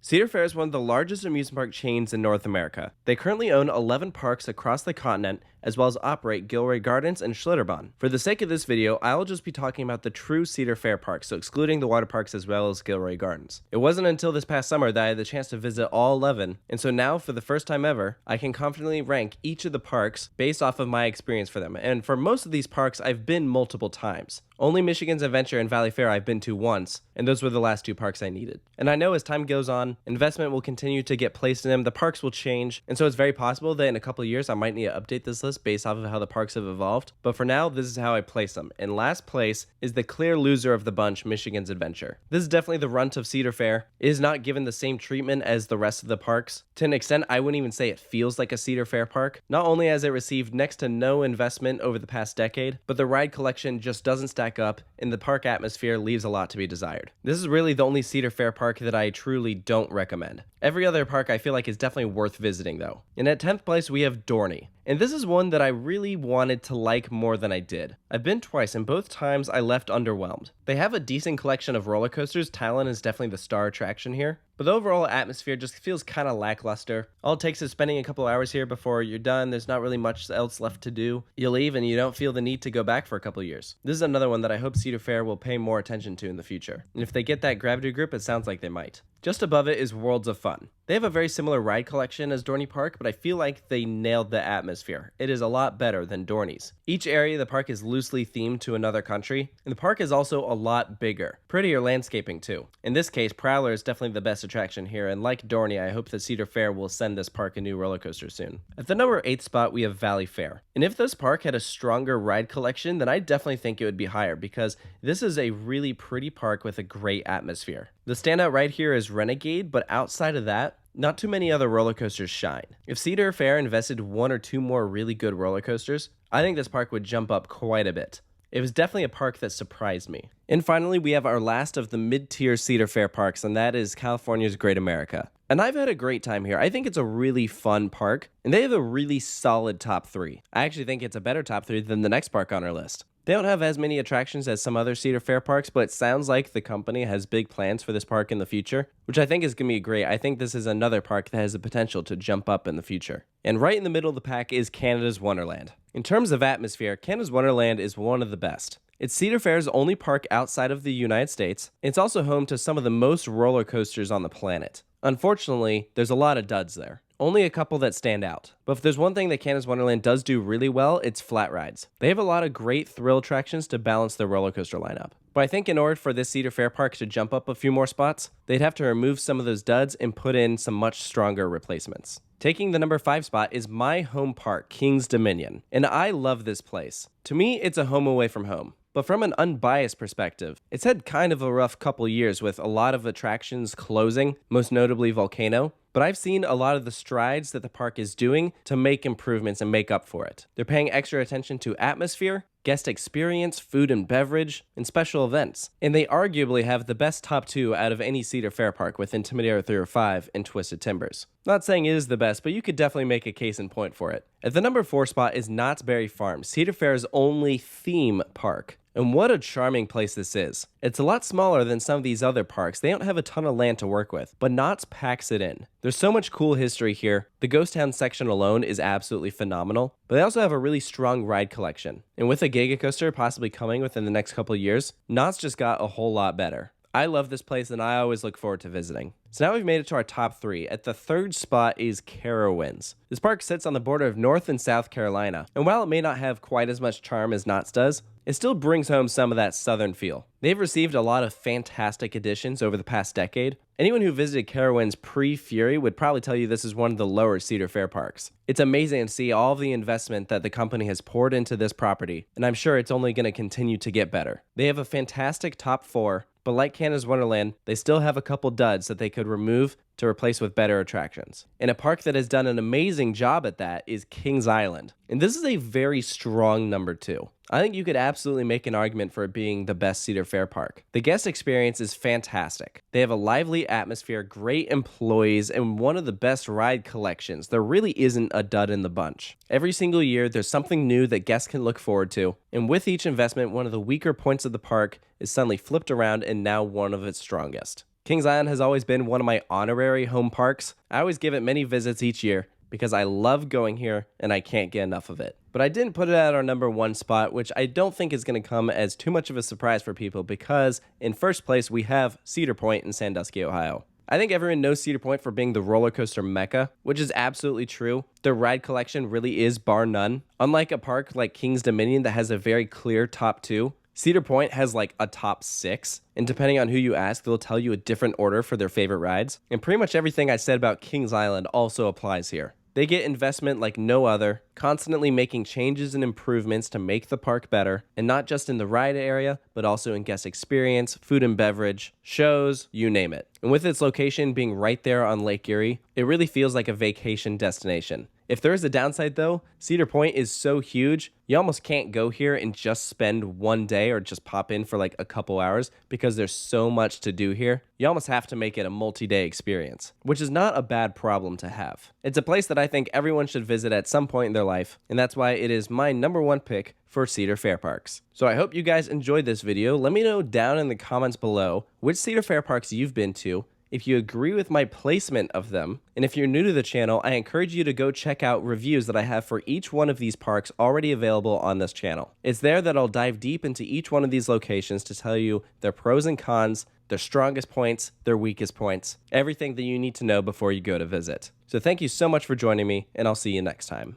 Cedar Fair is one of the largest amusement park chains in North America. They currently own 11 parks across the continent, as well as operate Gilroy Gardens and Schlitterbahn. For the sake of this video, I'll just be talking about the true Cedar Fair parks, so excluding the water parks as well as Gilroy Gardens. It wasn't until this past summer that I had the chance to visit all 11, and so now, for the first time ever, I can confidently rank each of the parks based off of my experience for them. And for most of these parks, I've been multiple times. Only Michigan's Adventure and Valleyfair I've been to once, and those were the last two parks I needed. And I know as time goes on, investment will continue to get placed in them, the parks will change, and so it's very possible that in a couple of years I might need to update this list based off of how the parks have evolved. But for now, this is how I place them. In last place is the clear loser of the bunch, Michigan's Adventure. This is definitely the runt of Cedar Fair. It is not given the same treatment as the rest of the parks. To an extent, I wouldn't even say it feels like a Cedar Fair park. Not only has it received next to no investment over the past decade, but the ride collection just doesn't stack up, and the park atmosphere leaves a lot to be desired. This is really the only Cedar Fair park that I truly don't recommend. Every other park I feel like is definitely worth visiting though. And at 10th place we have DORNEY. And this is one that I really wanted to like more than I did. I've been twice, and both times I left underwhelmed. They have a decent collection of roller coasters. Talon is definitely the star attraction here, but the overall atmosphere just feels kind of lackluster. All it takes is spending a couple hours here before you're done. There's not really much else left to do. You leave and you don't feel the need to go back for a couple of years. This is another one that I hope Cedar Fair will pay more attention to in the future. And if they get that gravity group, it sounds like they might. Just above it is Worlds of Fun. They have a very similar ride collection as DORNEY Park, but I feel like they nailed the atmosphere. It is a lot better than DORNEY's. Each area of the park is loosely themed to another country, and the park is also a lot bigger. Prettier landscaping too. In this case, Prowler is definitely the best attraction here, and like DORNEY, I hope that Cedar Fair will send this park a new roller coaster soon. At the number 8 spot, we have Valleyfair. And if this park had a stronger ride collection, then I definitely think it would be higher, because this is a really pretty park with a great atmosphere. The standout ride here is Renegade, but outside of that, not too many other roller coasters shine. If Cedar Fair invested 1 or 2 more really good roller coasters, I think this park would jump up quite a bit. It was definitely a park that surprised me. And finally, we have our last of the mid-tier Cedar Fair parks, and that is California's Great America. And I've had a great time here. I think it's a really fun park, and they have a really solid top 3. I actually think it's a better top 3 than the next park on our list. They don't have as many attractions as some other Cedar Fair parks, but it sounds like the company has big plans for this park in the future, which I think is going to be great. I think this is another park that has the potential to jump up in the future. And right in the middle of the pack is Canada's Wonderland. In terms of atmosphere, Canada's Wonderland is one of the best. It's Cedar Fair's only park outside of the United States. It's also home to some of the most roller coasters on the planet. Unfortunately, there's a lot of duds there. Only a couple that stand out. But if there's one thing that Canada's Wonderland does do really well, it's flat rides. They have a lot of great thrill attractions to balance their roller coaster lineup. But I think in order for this Cedar Fair park to jump up a few more spots, they'd have to remove some of those duds and put in some much stronger replacements. Taking the number 5 spot is my home park, King's Dominion. And I love this place. To me, it's a home away from home. But from an unbiased perspective, it's had kind of a rough couple years with a lot of attractions closing, most notably Volcano. But I've seen a lot of the strides that the park is doing to make improvements and make up for it. They're paying extra attention to atmosphere, guest experience, food and beverage, and special events. And they arguably have the best top 2 out of any Cedar Fair park with Intimidator 305 and Twisted Timbers. Not saying it is the best, but you could definitely make a case in point for it. At the number 4 spot is Knott's Berry Farm, Cedar Fair's only theme park. And what a charming place this is. It's a lot smaller than some of these other parks. They don't have a ton of land to work with, but Knott's packs it in. There's so much cool history here. The Ghost Town section alone is absolutely phenomenal, but they also have a really strong ride collection. And with a Giga Coaster possibly coming within the next couple of years, Knott's just got a whole lot better. I love this place and I always look forward to visiting. So now we've made it to our top 3. At the 3rd spot is CAROWINDS. This park sits on the border of North and South Carolina, and while it may not have quite as much charm as Knott's does, it still brings home some of that southern feel. They've received a lot of fantastic additions over the past decade. Anyone who visited CAROWINDS pre-Fury would probably tell you this is one of the lower Cedar Fair parks. It's amazing to see all of the investment that the company has poured into this property, and I'm sure it's only going to continue to get better. They have a fantastic top 4, but like Canada's Wonderland, they still have a couple duds that they could remove to replace with better attractions. And a park that has done an amazing job at that is Kings Island. And this is a very strong number 2. I think you could absolutely make an argument for it being the best Cedar Fair park. The guest experience is fantastic. They have a lively atmosphere, great employees, and one of the best ride collections. There really isn't a dud in the bunch. Every single year, there's something new that guests can look forward to. And with each investment, one of the weaker points of the park is suddenly flipped around and now one of its strongest. Kings Island has always been one of my honorary home parks. I always give it many visits each year because I love going here and I can't get enough of it. But I didn't put it at our #1 spot, which I don't think is going to come as too much of a surprise for people because in first place we have Cedar Point in Sandusky, Ohio. I think everyone knows Cedar Point for being the roller coaster mecca, which is absolutely true. Their ride collection really is bar none. Unlike a park like King's Dominion that has a very clear top 2, Cedar Point has like a top 6, and depending on who you ask, they'll tell you a different order for their favorite rides. And pretty much everything I said about Kings Island also applies here. They get investment like no other, constantly making changes and improvements to make the park better, and not just in the ride area, but also in guest experience, food and beverage, shows, you name it. And with its location being right there on Lake Erie, it really feels like a vacation destination. If there is a downside though, Cedar Point is so huge, you almost can't go here and just spend one day or just pop in for like a couple hours because there's so much to do here. You almost have to make it a multi-day experience, which is not a bad problem to have. It's a place that I think everyone should visit at some point in their life, and that's why it is my #1 pick for Cedar Fair parks. So I hope you guys enjoyed this video. Let me know down in the comments below which Cedar Fair parks you've been to, if you agree with my placement of them, and if you're new to the channel, I encourage you to go check out reviews that I have for each one of these parks already available on this channel. It's there that I'll dive deep into each one of these locations to tell you their pros and cons, their strongest points, their weakest points, everything that you need to know before you go to visit. So thank you so much for joining me, and I'll see you next time.